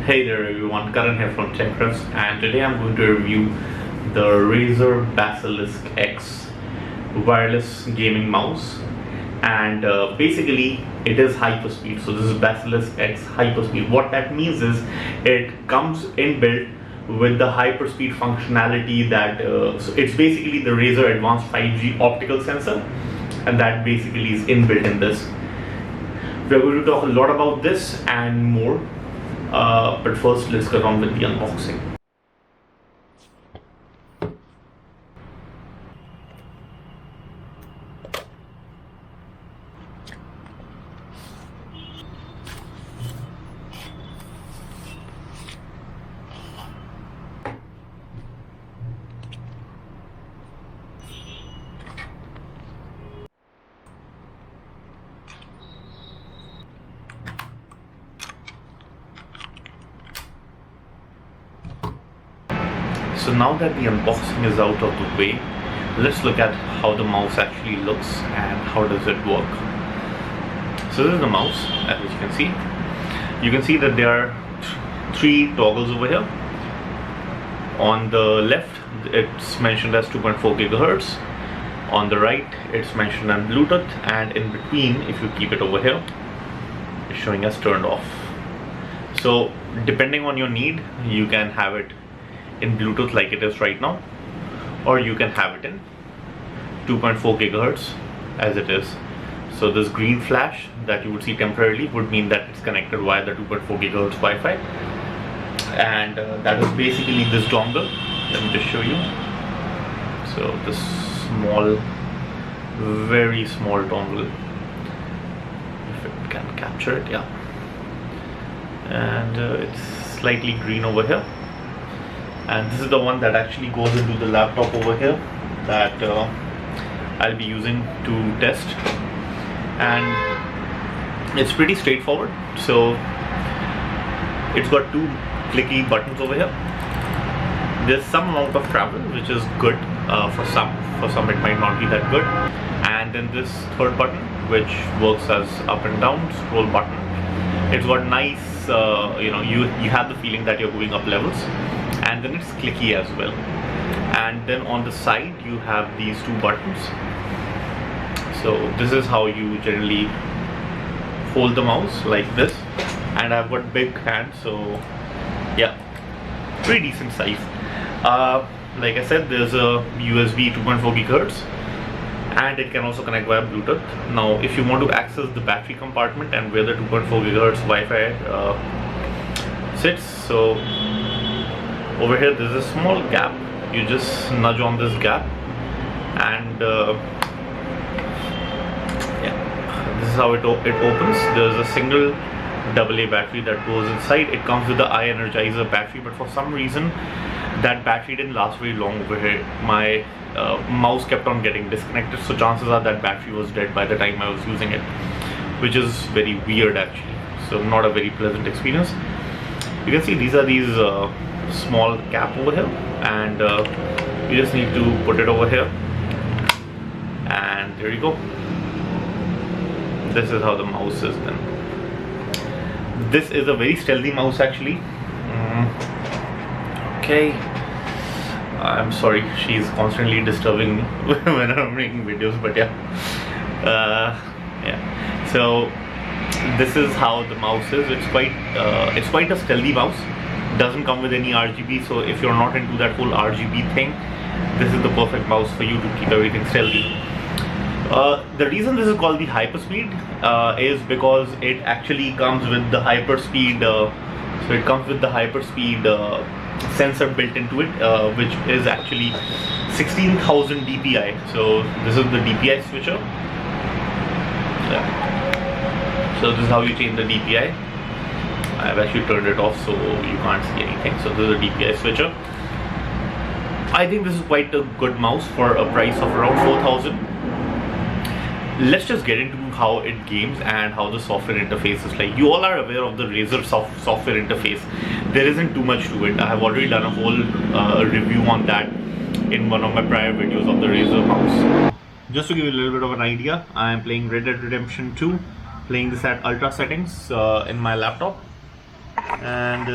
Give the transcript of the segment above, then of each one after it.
Hey there everyone, Karan here from TechRevs, and today I'm going to review the Razer Basilisk X wireless gaming mouse. And basically it is Hyperspeed. So this is Basilisk X Hyperspeed. What that means is it comes inbuilt with the Hyperspeed functionality that so it's basically the Razer Advanced 5G optical sensor, and that basically is inbuilt in this. We're going to talk a lot about this and more. But first, let's get on with the unboxing. So now that the unboxing is out of the way, let's look at how the mouse actually looks and how does it work. So this is the mouse, as you can see. You can see that there are three toggles over here. On the left, it's mentioned as 2.4 gigahertz. On the right, it's mentioned as Bluetooth, and in between, if you keep it over here, it's showing as turned off. So depending on your need, you can have it in Bluetooth like it is right now, or you can have it in 2.4 gigahertz as it is. So this green flash that you would see temporarily would mean that it's connected via the 2.4 gigahertz Wi-Fi, and that is basically this dongle. Let me just show you. So this small, very small dongle, if it can capture it, yeah. And it's slightly green over here. And this is the one that actually goes into the laptop over here that I'll be using to test. And it's pretty straightforward. So it's got two clicky buttons over here. There's some amount of travel, which is good for some. For some it might not be that good. And then this third button, which works as up and down scroll button. It's got nice, you have the feeling that you're going up levels. And then it's clicky as well. And then on the side you have these two buttons. So this is how you generally hold the mouse, like this. And I've got big hands, so yeah, pretty decent size. Like I said, there's a USB 2.4 gigahertz, and it can also connect via Bluetooth. Now if you want to access the battery compartment and where the 2.4 gigahertz Wi-Fi sits, so over here there's a small gap. You just nudge on this gap, and yeah, this is how it opens. There's a single AA battery that goes inside. It comes with the iEnergizer battery, but for some reason that battery didn't last very long over here. My mouse kept on getting disconnected, so chances are that battery was dead by the time I was using it, which is very weird actually. So not a very pleasant experience. You can see these are these small cap over here, and you just need to put it over here, and there you go. This is how the mouse is then. This is a very stealthy mouse actually. Okay, I'm sorry, she's constantly disturbing me when I'm making videos, but yeah. Yeah, so this is how the mouse is. It's quite a stealthy mouse. Doesn't come with any RGB, so if you're not into that whole RGB thing, this is the perfect mouse for you to keep everything stealthy. The reason this is called the Hyperspeed is because it actually comes with the Hyperspeed. So it comes with the Hyperspeed sensor built into it, which is actually 16,000 DPI. So this is the DPI switcher. Yeah. So this is how you change the DPI. I've actually turned it off so you can't see anything. So this is a DPI switcher. I think this is quite a good mouse for a price of around 4,000. Let's just get into how it games and how the software interface is like. You all are aware of the Razer software interface. There isn't too much to it. I have already done a whole review on that in one of my prior videos of the Razer mouse. Just to give you a little bit of an idea, I am playing Red Dead Redemption 2, playing this at ultra settings in my laptop. And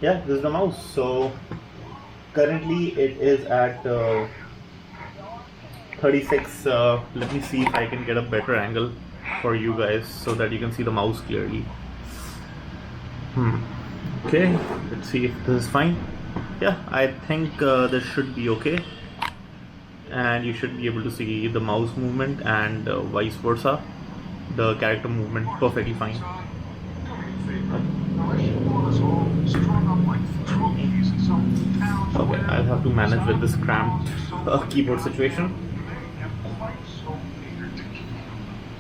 yeah, this is the mouse. So currently it is at 36. Let me see if I can get a better angle for you guys so that you can see the mouse clearly. Okay, let's see if this is fine. Yeah, I think this should be okay, and you should be able to see the mouse movement and vice versa, the character movement perfectly fine. Okay, I'll have to manage with this cramped keyboard situation.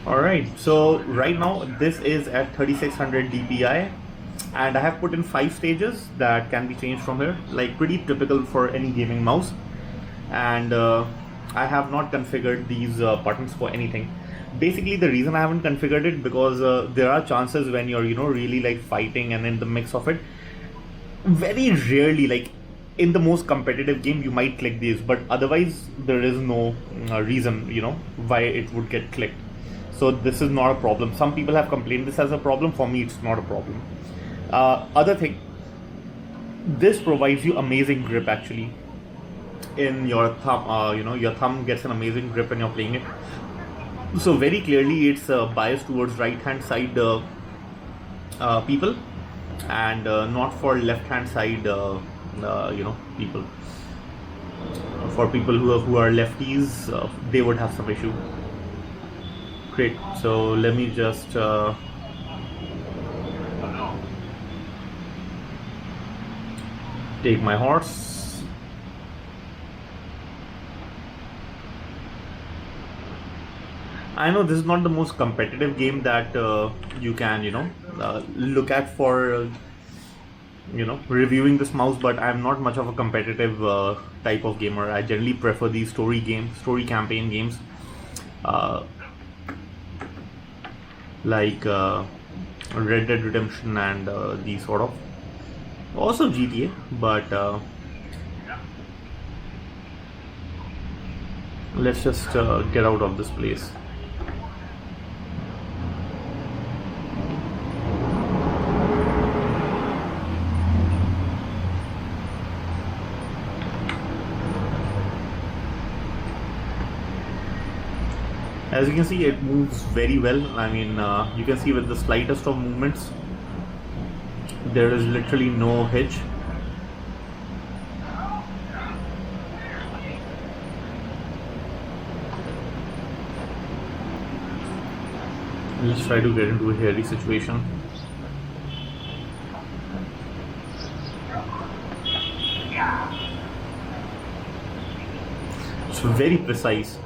Alright, so right now this is at 3600 DPI, and I have put in 5 stages that can be changed from here, like pretty typical for any gaming mouse. And I have not configured these buttons for anything. Basically, the reason I haven't configured it because there are chances when you're really like fighting and in the mix of it, very rarely, like in the most competitive game, you might click these, but otherwise there is no reason why it would get clicked. So this is not a problem. Some people have complained this as a problem. For me, it's not a problem. Other thing, this provides you amazing grip actually in your thumb. Your thumb gets an amazing grip when you're playing it. So very clearly it's biased towards right hand side people, and not for left hand side people. For people who are lefties, they would have some issue. Great, so let me just take my horse. I know this is not the most competitive game that you can look at for reviewing this mouse, but I'm not much of a competitive type of gamer. I generally prefer these story campaign games, like Red Dead Redemption and these sort of, also GTA, but let's just get out of this place. As you can see, it moves very well. I mean, you can see with the slightest of movements, there is literally no hitch. Let's try to get into a hairy situation. It's very precise.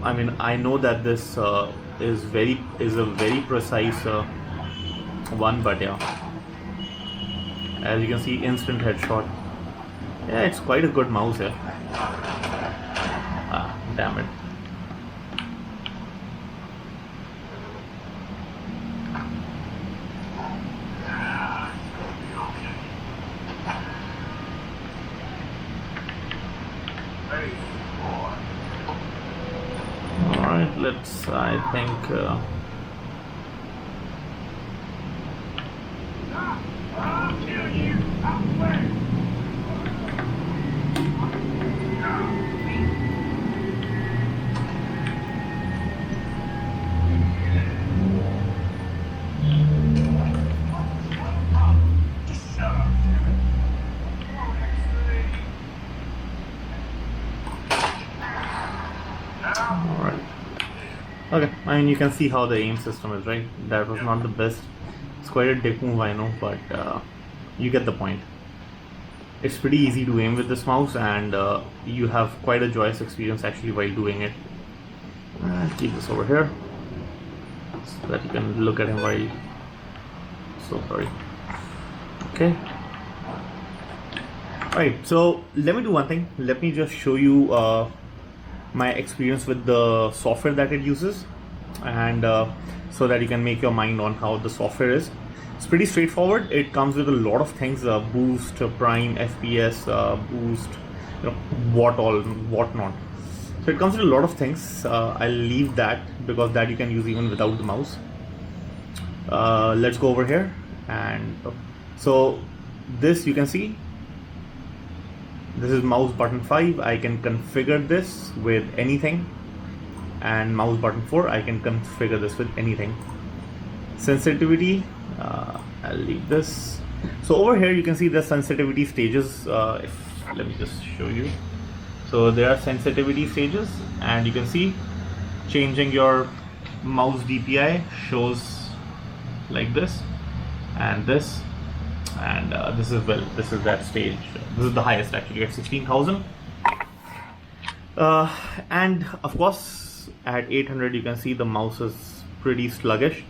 I mean, I know that this is a very precise one, but yeah, as you can see, instant headshot. Yeah, it's quite a good mouse here. Damn it. Alright, let's, I think okay, I mean, you can see how the aim system is, right? That was not the best. It's quite a dick move, I know, but you get the point. It's pretty easy to aim with this mouse, and you have quite a joyous experience actually while doing it. I'll keep this over here so that you can look at him while. So sorry. Okay. Alright, so let me do one thing. Let me just show you my experience with the software that it uses, and so that you can make your mind on how the software is. It's pretty straightforward. It comes with a lot of things: boost, prime, FPS, boost, whatnot. So it comes with a lot of things. I'll leave that because that you can use even without the mouse. Let's go over here And so this, you can see, this is mouse button 5. I can configure this with anything, and mouse button 4, I can configure this with anything. Sensitivity, I'll leave this. So over here you can see the sensitivity stages. Let me just show you. So there are sensitivity stages, and you can see changing your mouse DPI shows like this and this, and this is that stage. This is the highest actually at 16,000, and of course at 800 you can see the mouse is pretty sluggish,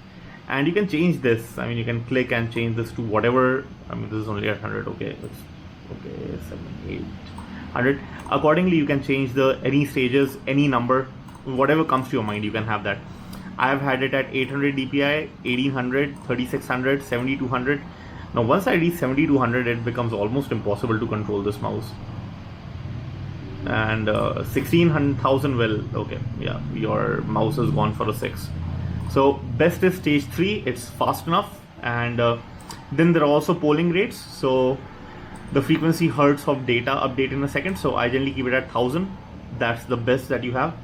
and you can change this. I mean, you can click and change this to whatever. I mean, this is only at 100. Okay, okay, 7, 800. Accordingly, you can change any stages, any number, whatever comes to your mind. You can have that. I have had it at 800 DPI, 1800, 3600, 7200. Now, once I reach 7200, it becomes almost impossible to control this mouse. And 16,000, well, okay, yeah, your mouse has gone for a 6. So best is stage 3. It's fast enough, and then there are also polling rates. So the frequency hertz of data update in a second. So I generally keep it at 1000. That's the best that you have.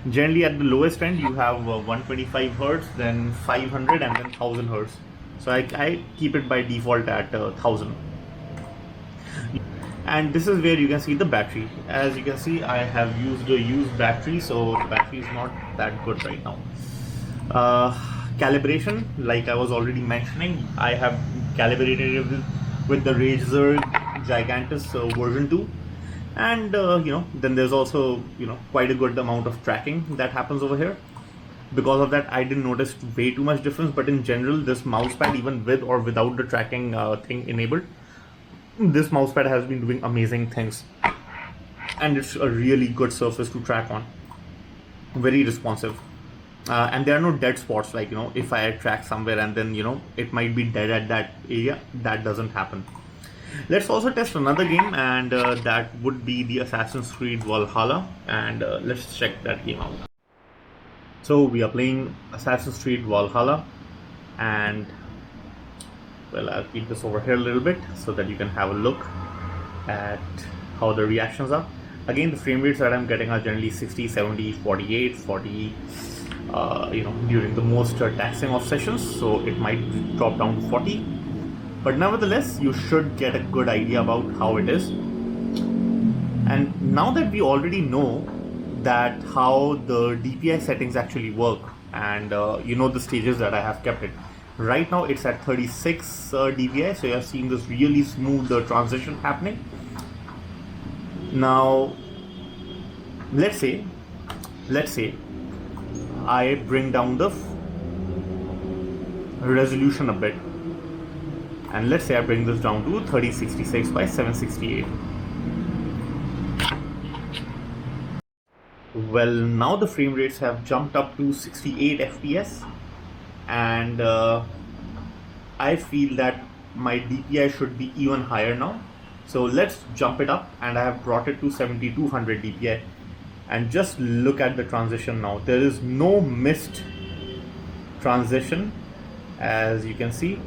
Generally at the lowest end you have 125 hertz, then 500, and then 1000 hertz. So I keep it by default at 1000. And this is where you can see the battery. As you can see, I have used a used battery, so the battery is not that good right now. Calibration, like I was already mentioning, I have calibrated it with the Razer GIgantus version 2, and then there's also quite a good amount of tracking that happens over here. Because of that, I didn't notice way too much difference, but in general, this mousepad, even with or without the tracking thing enabled, this mousepad has been doing amazing things, and it's a really good surface to track on. Very responsive, and there are no dead spots, like if I track somewhere and then it might be dead at that area. That doesn't happen. Let's also test another game, and that would be the Assassin's Creed Valhalla, and let's check that game out. So we are playing Assassin's Creed Valhalla, and well, I'll keep this over here a little bit so that you can have a look at how the reactions are. Again, the frame rates that I'm getting are generally 60, 70, 48, 40, during the most taxing of sessions, so it might drop down to 40. But nevertheless, you should get a good idea about how it is. And now that we already know that how the DPI settings actually work, and the stages that I have kept it, right now it's at 36 DPI, so you're seeing this really smooth transition happening. Now let's say I bring down the resolution a bit, and let's say I bring this down to 3066 by 768. Well, now the frame rates have jumped up to 68 FPS, and I feel that my DPI should be even higher now. So let's jump it up, and I have brought it to 7200 DPI, and just look at the transition now. There is no missed transition, as you can see,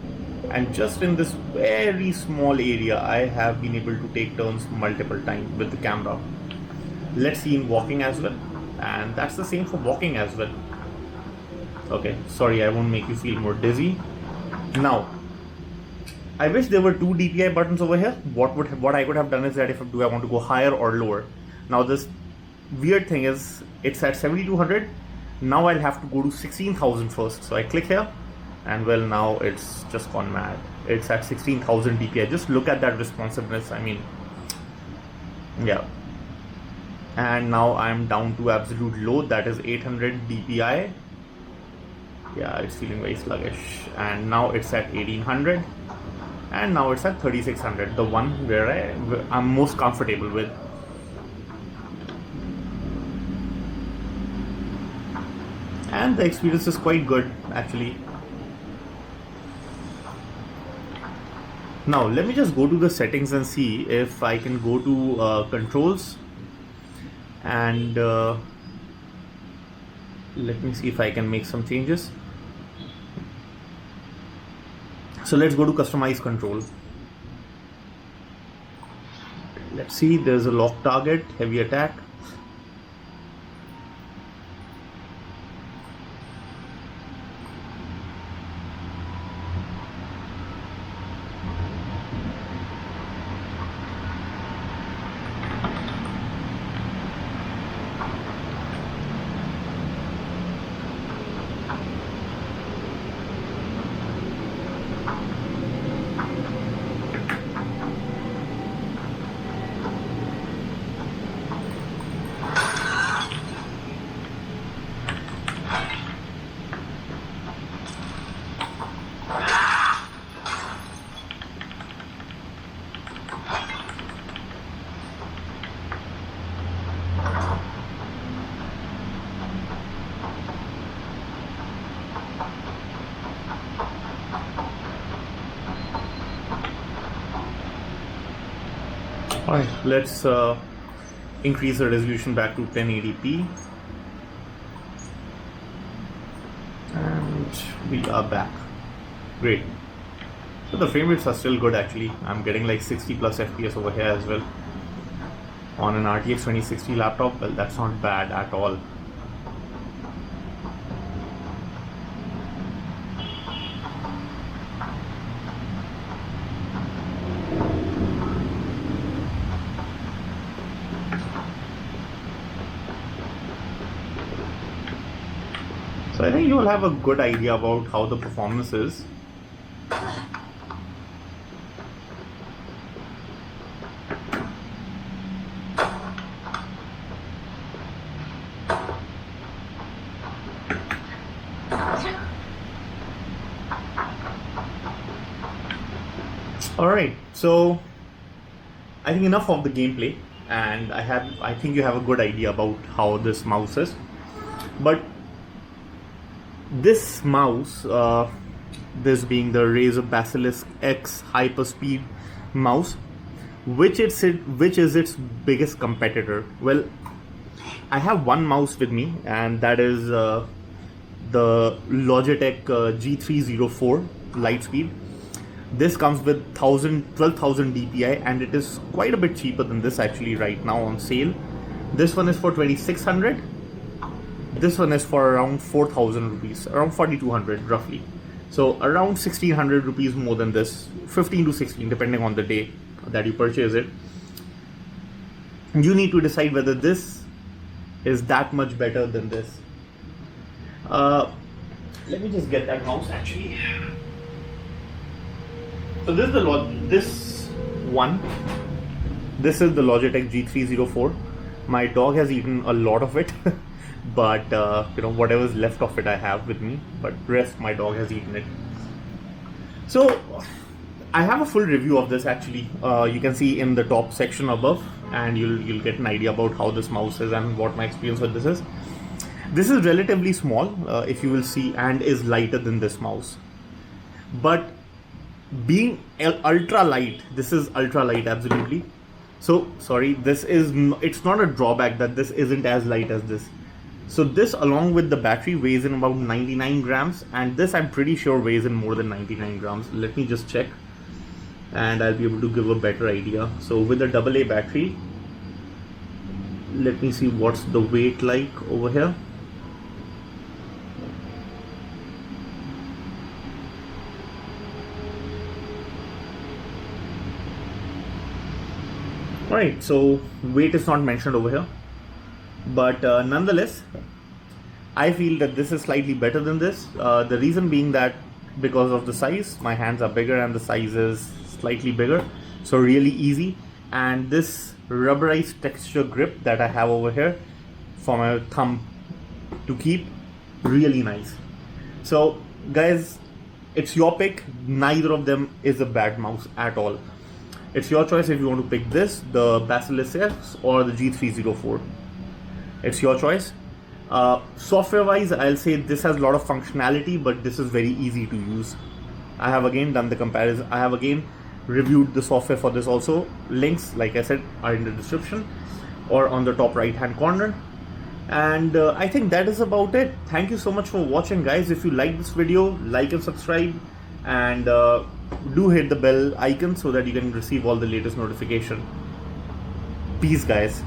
and just in this very small area I have been able to take turns multiple times with the camera. Let's see in walking as well, and that's the same for walking as well. Okay, sorry, I won't make you feel more dizzy. Now I wish there were 2 DPI buttons over here. What I could have done is that if I want to go higher or lower. Now this weird thing is it's at 7200. Now I'll have to go to 16,000 first. So I click here, and well, now it's just gone mad. It's at 16,000 DPI. Just look at that responsiveness. I mean, yeah. And now I'm down to absolute low, that is 800 DPI. Yeah, it's feeling very sluggish. And now it's at 1800, and now it's at 3600, the one where I'm most comfortable with. And the experience is quite good actually. Now let me just go to the settings and see if I can go to controls, and let me see if I can make some changes. So let's go to customize control. Let's see, there's a lock target, heavy attack. Alright, let's increase the resolution back to 1080p, and we are back. Great. So the frame rates are still good actually. I'm getting like 60 plus FPS over here as well on an RTX 2060 laptop. Well, that's not bad at all. So I think you will have a good idea about how the performance is. Alright, so I think enough of the gameplay, and I think you have a good idea about how this mouse is. But this mouse, this being the Razer Basilisk X Hyperspeed mouse, which is its biggest competitor? Well, I have one mouse with me, and that is the Logitech G304 Lightspeed. This comes with 12,000 DPI, and it is quite a bit cheaper than this actually right now on sale. This one is for 2,600. This one is for around 4,000 rupees, around 4,200 roughly. So around 1,600 rupees more than this, 15 to 16 depending on the day that you purchase it. You need to decide whether this is that much better than this. Let me just get that mouse actually. So this is this is the Logitech G304. My dog has eaten a lot of it. But whatever's left of it I have with me, but rest my dog has eaten it. So I have a full review of this actually. You can see in the top section above, and you'll get an idea about how this mouse is and what my experience with this is. This is relatively small, if you will see, and is lighter than this mouse. But being ultra light, this is ultra light absolutely. So sorry, it's not a drawback that this isn't as light as this. So this, along with the battery, weighs in about 99 grams, and this I'm pretty sure weighs in more than 99 grams. Let me just check, and I'll be able to give a better idea. So with the AA battery, let me see what's the weight like over here. Alright, so weight is not mentioned over here. But nonetheless, I feel that this is slightly better than this. The reason being that because of the size, my hands are bigger and the size is slightly bigger, so really easy. And this rubberized texture grip that I have over here for my thumb to keep, really nice. So guys, it's your pick. Neither of them is a bad mouse at all. It's your choice if you want to pick this, the Basilisk X, or the G304. It's your choice. Software wise, I'll say this has a lot of functionality, but this is very easy to use. I have again done the comparison. I have again reviewed the software for this also. Links, like I said, are in the description or on the top right hand corner. And I think that is about it. Thank you so much for watching, guys. If you like this video, like and subscribe, and do hit the bell icon so that you can receive all the latest notification. Peace, guys.